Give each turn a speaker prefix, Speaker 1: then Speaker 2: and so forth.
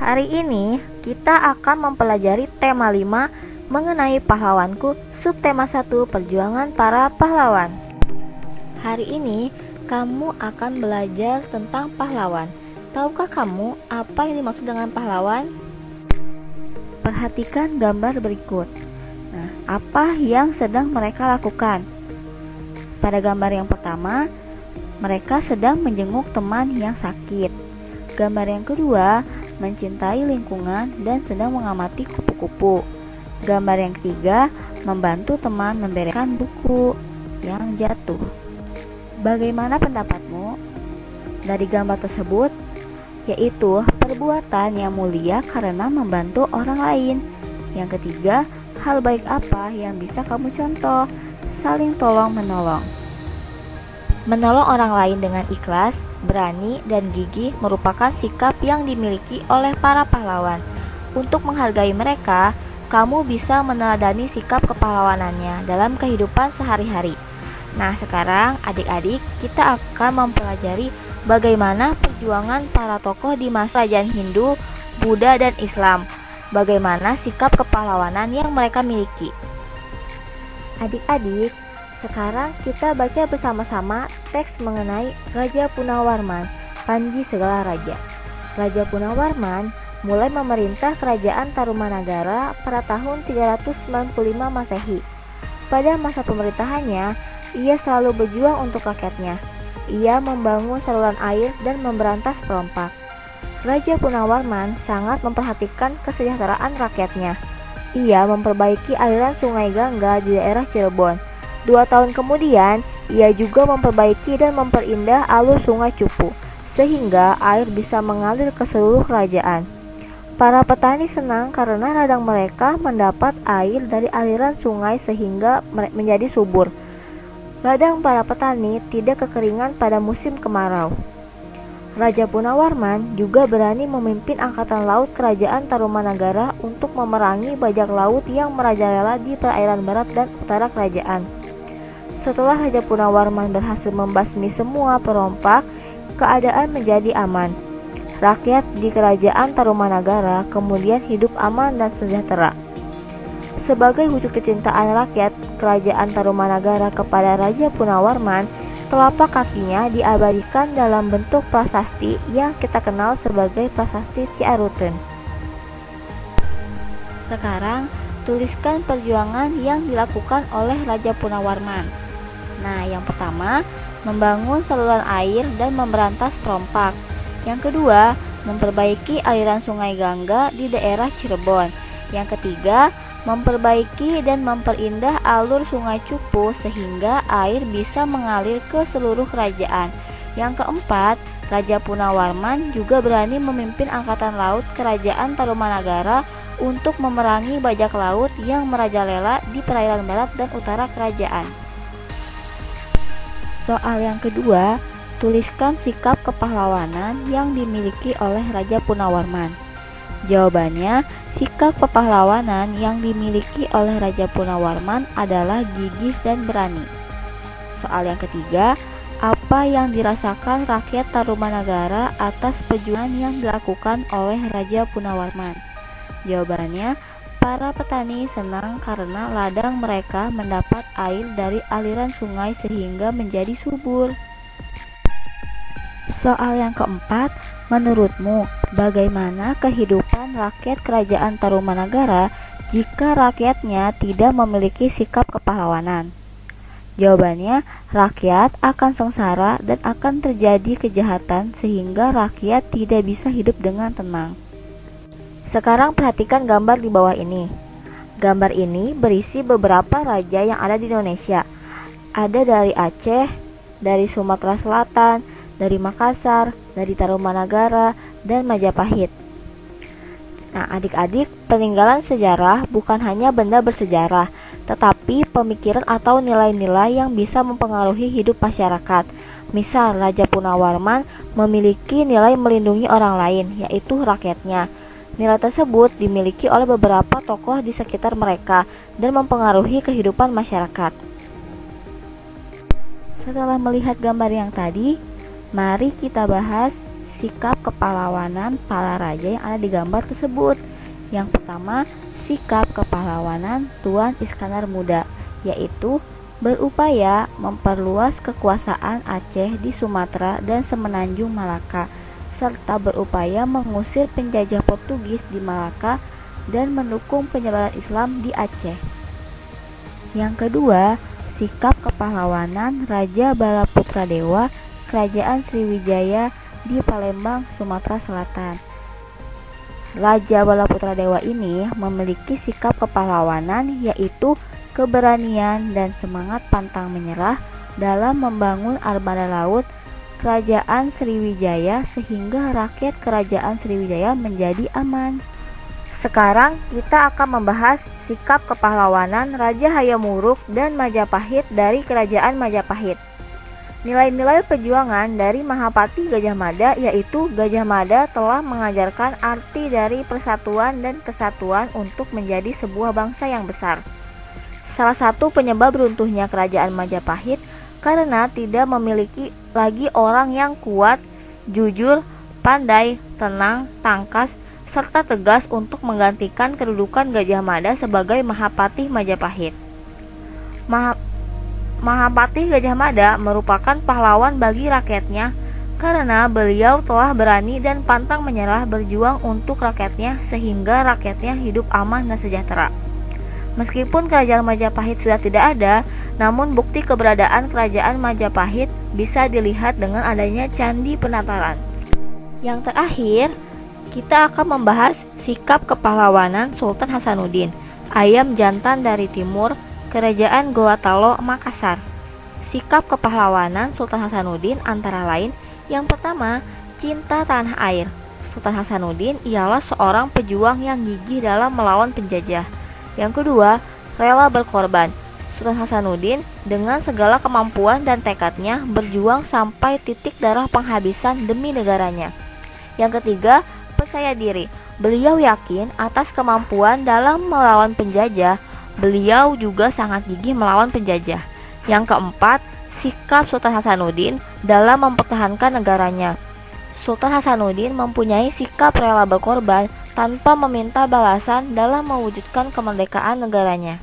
Speaker 1: Hari ini kita akan mempelajari tema 5 mengenai pahlawanku, subtema 1 perjuangan para pahlawan. Hari ini kamu akan belajar tentang pahlawan. Tahukah kamu apa yang dimaksud dengan pahlawan? Perhatikan gambar berikut. Nah, apa yang sedang mereka lakukan? Pada gambar yang pertama, mereka sedang menjenguk teman yang sakit. Gambar yang kedua, mencintai lingkungan dan sedang mengamati kupu-kupu. Gambar yang ketiga, membantu teman membereskan buku yang jatuh. Bagaimana pendapatmu dari gambar tersebut? Yaitu perbuatan yang mulia karena membantu orang lain. Yang ketiga, hal baik apa yang bisa kamu contoh? Saling tolong menolong. Menolong orang lain dengan ikhlas, berani, dan gigih merupakan sikap yang dimiliki oleh para pahlawan. Untuk menghargai mereka, kamu bisa meneladani sikap kepahlawanannya dalam kehidupan sehari-hari. Nah, sekarang adik-adik kita akan mempelajari bagaimana perjuangan para tokoh di masa kerajaan Hindu, Buddha, dan Islam. Bagaimana sikap kepahlawanan yang mereka miliki. Adik-adik, sekarang kita baca bersama-sama teks mengenai Raja Punawarman, Panji segala raja. Raja Punawarman mulai memerintah kerajaan Tarumanagara pada tahun 395 Masehi. Pada masa pemerintahannya, ia selalu berjuang untuk rakyatnya. Ia membangun saluran air dan memberantas perompak. Raja Punawarman sangat memperhatikan kesejahteraan rakyatnya. Ia memperbaiki aliran sungai Gangga di daerah Cirebon. 2 tahun kemudian, ia juga memperbaiki dan memperindah alur sungai Cupu, sehingga air bisa mengalir ke seluruh kerajaan. Para petani senang karena ladang mereka mendapat air dari aliran sungai sehingga menjadi subur. Ladang para petani tidak kekeringan pada musim kemarau. Raja Punawarman juga berani memimpin angkatan laut kerajaan Tarumanagara untuk memerangi bajak laut yang merajalela di perairan barat dan utara kerajaan. Setelah Raja Punawarman berhasil membasmi semua perompak, keadaan menjadi aman. Rakyat di kerajaan Tarumanagara kemudian hidup aman dan sejahtera. Sebagai wujud kecintaan rakyat kerajaan Tarumanagara kepada Raja Punawarman, telapak kakinya diabadikan dalam bentuk prasasti yang kita kenal sebagai prasasti Ciaruten. Sekarang, tuliskan perjuangan yang dilakukan oleh Raja Punawarman. Nah, yang pertama, membangun saluran air dan memberantas perompak. Yang kedua, memperbaiki aliran sungai Gangga di daerah Cirebon. Yang ketiga, memperbaiki dan memperindah alur sungai Cupu sehingga air bisa mengalir ke seluruh kerajaan. Yang keempat, Raja Punawarman juga berani memimpin angkatan laut kerajaan Tarumanagara untuk memerangi bajak laut yang merajalela di perairan barat dan utara kerajaan. Soal yang kedua, tuliskan sikap kepahlawanan yang dimiliki oleh Raja Punawarman. Jawabannya, sikap kepahlawanan yang dimiliki oleh Raja Punawarman adalah gigih dan berani. Soal yang ketiga, apa yang dirasakan rakyat Tarumanagara atas perjuangan yang dilakukan oleh Raja Punawarman? Jawabannya, para petani senang karena ladang mereka mendapat air dari aliran sungai sehingga menjadi subur. Soal yang keempat, menurutmu bagaimana kehidupan rakyat kerajaan Tarumanagara jika rakyatnya tidak memiliki sikap kepahlawanan? Jawabannya, rakyat akan sengsara dan akan terjadi kejahatan sehingga rakyat tidak bisa hidup dengan tenang. Sekarang perhatikan gambar di bawah ini. Gambar ini berisi beberapa raja yang ada di Indonesia. Ada dari Aceh, dari Sumatera Selatan, dari Makassar, dari Tarumanagara, dan Majapahit. Nah, adik-adik, peninggalan sejarah bukan hanya benda bersejarah, tetapi pemikiran atau nilai-nilai yang bisa mempengaruhi hidup masyarakat. Misal, Raja Punawarman memiliki nilai melindungi orang lain, yaitu rakyatnya. Nilai tersebut dimiliki oleh beberapa tokoh di sekitar mereka dan mempengaruhi kehidupan masyarakat. Setelah melihat gambar yang tadi, mari kita bahas sikap kepahlawanan para raja yang ada di gambar tersebut. Yang pertama, sikap kepahlawanan Tuan Iskandar Muda, yaitu berupaya memperluas kekuasaan Aceh di Sumatera dan Semenanjung Malaka, serta berupaya mengusir penjajah Portugis di Malaka dan mendukung penyebaran Islam di Aceh. Yang kedua, sikap kepahlawanan Raja Balaputradewa Kerajaan Sriwijaya di Palembang, Sumatera Selatan. Raja Balaputradewa ini memiliki sikap kepahlawanan, yaitu keberanian dan semangat pantang menyerah dalam membangun armada laut Kerajaan Sriwijaya sehingga rakyat Kerajaan Sriwijaya menjadi aman. Sekarang kita akan membahas sikap kepahlawanan Raja Hayam Wuruk dan Majapahit dari Kerajaan Majapahit. Nilai-nilai perjuangan dari Mahapati Gajah Mada, yaitu Gajah Mada telah mengajarkan arti dari persatuan dan kesatuan untuk menjadi sebuah bangsa yang besar. Salah satu penyebab runtuhnya Kerajaan Majapahit karena tidak memiliki lagi orang yang kuat, jujur, pandai, tenang, tangkas, serta tegas untuk menggantikan kedudukan Gajah Mada sebagai Mahapati Majapahit. Mahapati Gajah Mada merupakan pahlawan bagi rakyatnya karena beliau telah berani dan pantang menyerah berjuang untuk rakyatnya sehingga rakyatnya hidup aman dan sejahtera. Meskipun Kerajaan Majapahit sudah tidak ada, namun bukti keberadaan Kerajaan Majapahit bisa dilihat dengan adanya Candi Penataran. Yang terakhir, kita akan membahas sikap kepahlawanan Sultan Hasanuddin, ayam jantan dari timur, Kerajaan Gorontalo, Makassar. Sikap kepahlawanan Sultan Hasanuddin antara lain, yang pertama, cinta tanah air. Sultan Hasanuddin ialah seorang pejuang yang gigih dalam melawan penjajah. Yang kedua, rela berkorban. Sultan Hasanuddin dengan segala kemampuan dan tekadnya berjuang sampai titik darah penghabisan demi negaranya. Yang ketiga, percaya diri. Beliau yakin atas kemampuan dalam melawan penjajah. Beliau juga sangat gigih melawan penjajah. Yang keempat, sikap Sultan Hasanuddin dalam mempertahankan negaranya. Sultan Hasanuddin mempunyai sikap rela berkorban tanpa meminta balasan dalam mewujudkan kemerdekaan negaranya.